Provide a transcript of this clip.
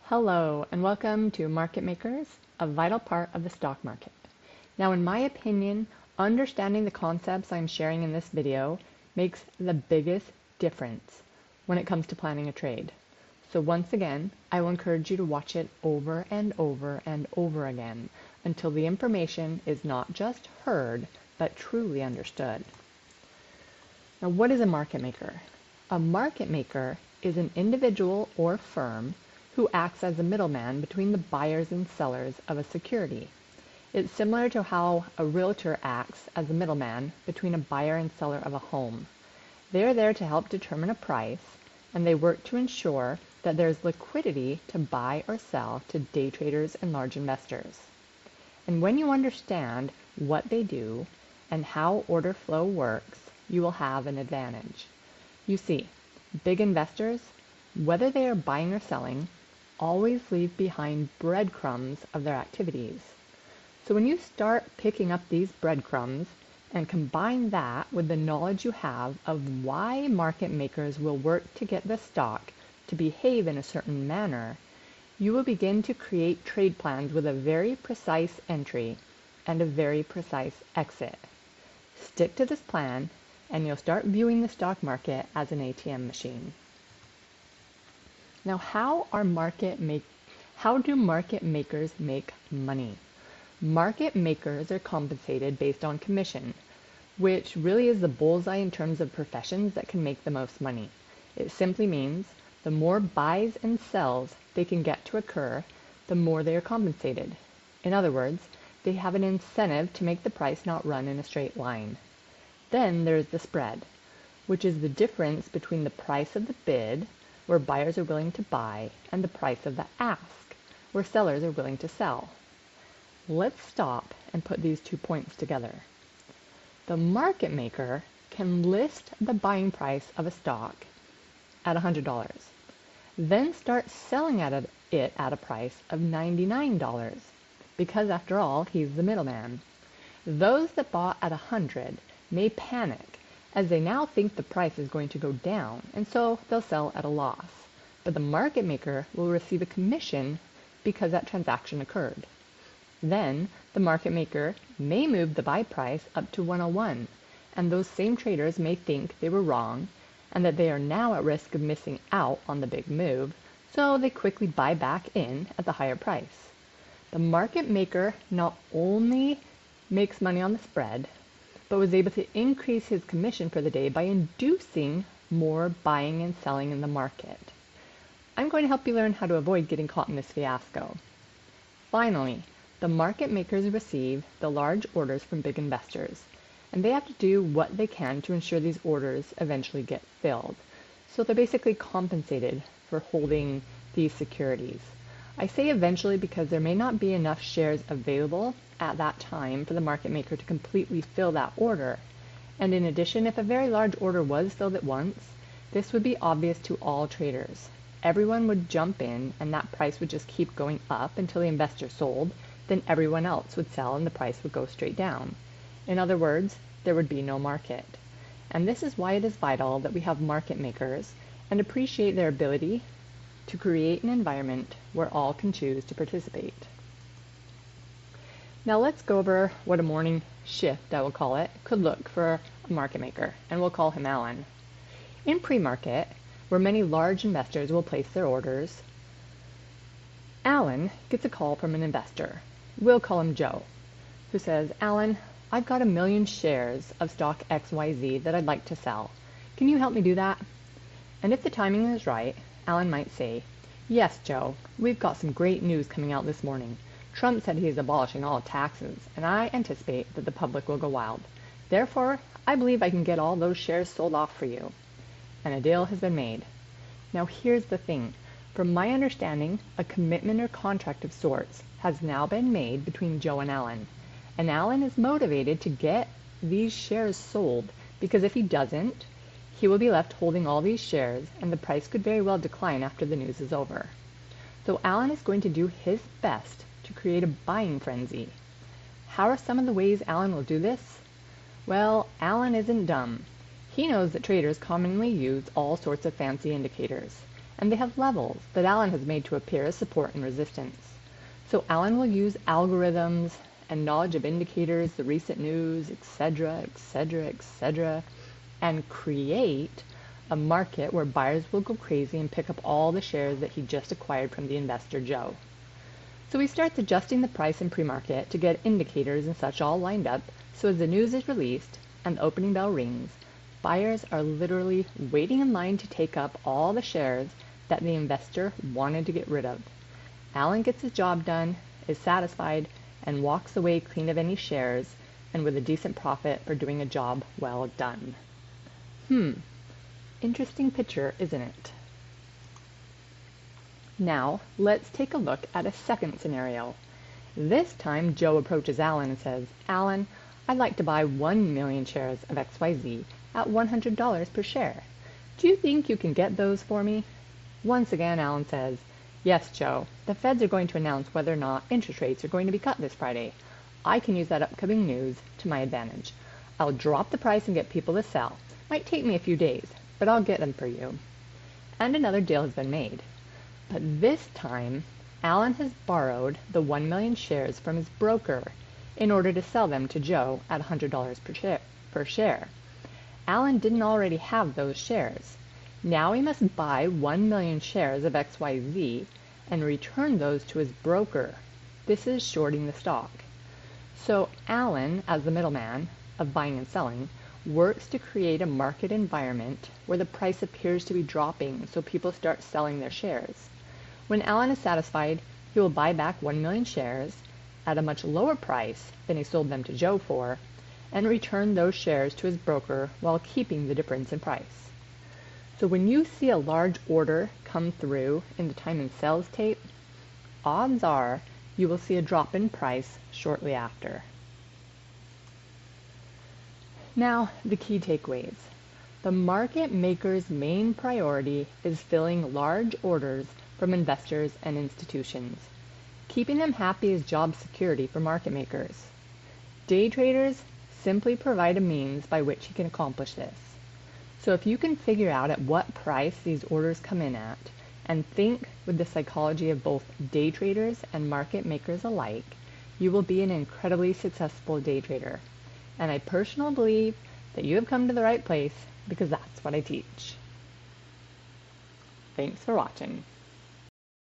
Hello and welcome to Market Makers, a vital part of the stock market. Now, in my opinion, understanding the concepts I'm sharing in this video makes the biggest difference when it comes to planning a trade. So once again, I will encourage you to watch it over and over and over again until the information is not just heard, but truly understood. Now, what is a market maker? A market maker is an individual or firm who acts as a middleman between the buyers and sellers of a security. It's similar to how a realtor acts as a middleman between a buyer and seller of a home. They are there to help determine a price, and they work to ensure that there's liquidity to buy or sell to day traders and large investors. And when you understand what they do and how order flow works, you will have an advantage. You see, big investors, whether they are buying or selling, always leave behind breadcrumbs of their activities. So when you start picking up these breadcrumbs and combine that with the knowledge you have of why market makers will work to get the stock to behave in a certain manner, you will begin to create trade plans with a very precise entry and a very precise exit. Stick to this plan and you'll start viewing the stock market as an ATM machine. Now, how do market makers make money? Market makers are compensated based on commission, which really is the bullseye in terms of professions that can make the most money. It simply means the more buys and sells they can get to occur, the more they are compensated. In other words, they have an incentive to make the price not run in a straight line. Then there's the spread, which is the difference between the price of the bid, where buyers are willing to buy, and the price of the ask, where sellers are willing to sell. Let's stop and put these 2 points together. The market maker can list the buying price of a stock at $100, then start selling it at a price of $99, because after all, he's the middleman. Those that bought at $100 may panic, as they now think the price is going to go down, and so they'll sell at a loss. But the market maker will receive a commission because that transaction occurred. Then the market maker may move the buy price up to 101, and those same traders may think they were wrong and that they are now at risk of missing out on the big move, so they quickly buy back in at the higher price. The market maker not only makes money on the spread, but was able to increase his commission for the day by inducing more buying and selling in the market. I'm going to help you learn how to avoid getting caught in this fiasco. Finally, the market makers receive the large orders from big investors, and they have to do what they can to ensure these orders eventually get filled. So they're basically compensated for holding these securities. I say eventually because there may not be enough shares available at that time for the market maker to completely fill that order. And in addition, if a very large order was filled at once, this would be obvious to all traders. Everyone would jump in and that price would just keep going up until the investor sold, then everyone else would sell and the price would go straight down. In other words, there would be no market. And this is why it is vital that we have market makers and appreciate their ability to create an environment where all can choose to participate. Now let's go over what a morning shift, I will call it, could look for a market maker, and we'll call him Alan. In pre-market, where many large investors will place their orders, Alan gets a call from an investor, we'll call him Joe, who says, "Alan, I've got 1 million shares of stock XYZ that I'd like to sell. Can you help me do that?" And if the timing is right, Alan might say, "Yes, Joe, we've got some great news coming out this morning. Trump said he is abolishing all taxes, and I anticipate that the public will go wild. Therefore, I believe I can get all those shares sold off for you." And a deal has been made. Now here's the thing. From my understanding, a commitment or contract of sorts has now been made between Joe and Alan. And Alan is motivated to get these shares sold, because if he doesn't, he will be left holding all these shares, and the price could very well decline after the news is over. So Alan is going to do his best to create a buying frenzy. How are some of the ways Alan will do this? Well, Alan isn't dumb. He knows that traders commonly use all sorts of fancy indicators, and they have levels that Alan has made to appear as support and resistance. So Alan will use algorithms and knowledge of indicators, the recent news, etc., etc., etc., and create a market where buyers will go crazy and pick up all the shares that he just acquired from the investor Joe. So he starts adjusting the price in pre-market to get indicators and such all lined up, so as the news is released and the opening bell rings, buyers are literally waiting in line to take up all the shares that the investor wanted to get rid of. Alan gets his job done, is satisfied, and walks away clean of any shares and with a decent profit for doing a job well done. Interesting picture, isn't it? Now, let's take a look at a second scenario. This time, Joe approaches Alan and says, Alan, I'd like to buy 1 million shares of XYZ at $100 per share. Do you think you can get those for me? Once again, Alan says, yes, Joe, the Feds are going to announce whether or not interest rates are going to be cut this Friday. I can use that upcoming news to my advantage. I'll drop the price and get people to sell. Might take me a few days, but I'll get them for you. And another deal has been made. But this time, Alan has borrowed the 1 million shares from his broker in order to sell them to Joe at $100 per share. Alan didn't already have those shares. Now he must buy 1 million shares of XYZ and return those to his broker. This is shorting the stock. So Alan, as the middleman of buying and selling, works to create a market environment where the price appears to be dropping, so people start selling their shares. When Alan is satisfied, he will buy back 1 million shares at a much lower price than he sold them to Joe for, and return those shares to his broker while keeping the difference in price. So when you see a large order come through in the time and sales tape, odds are you will see a drop in price shortly after. Now, the key takeaways. The market maker's main priority is filling large orders from investors and institutions. Keeping them happy is job security for market makers. Day traders simply provide a means by which he can accomplish this. So if you can figure out at what price these orders come in at, and think with the psychology of both day traders and market makers alike, you will be an incredibly successful day trader. And I personally believe that you have come to the right place because that's what I teach. Thanks for watching.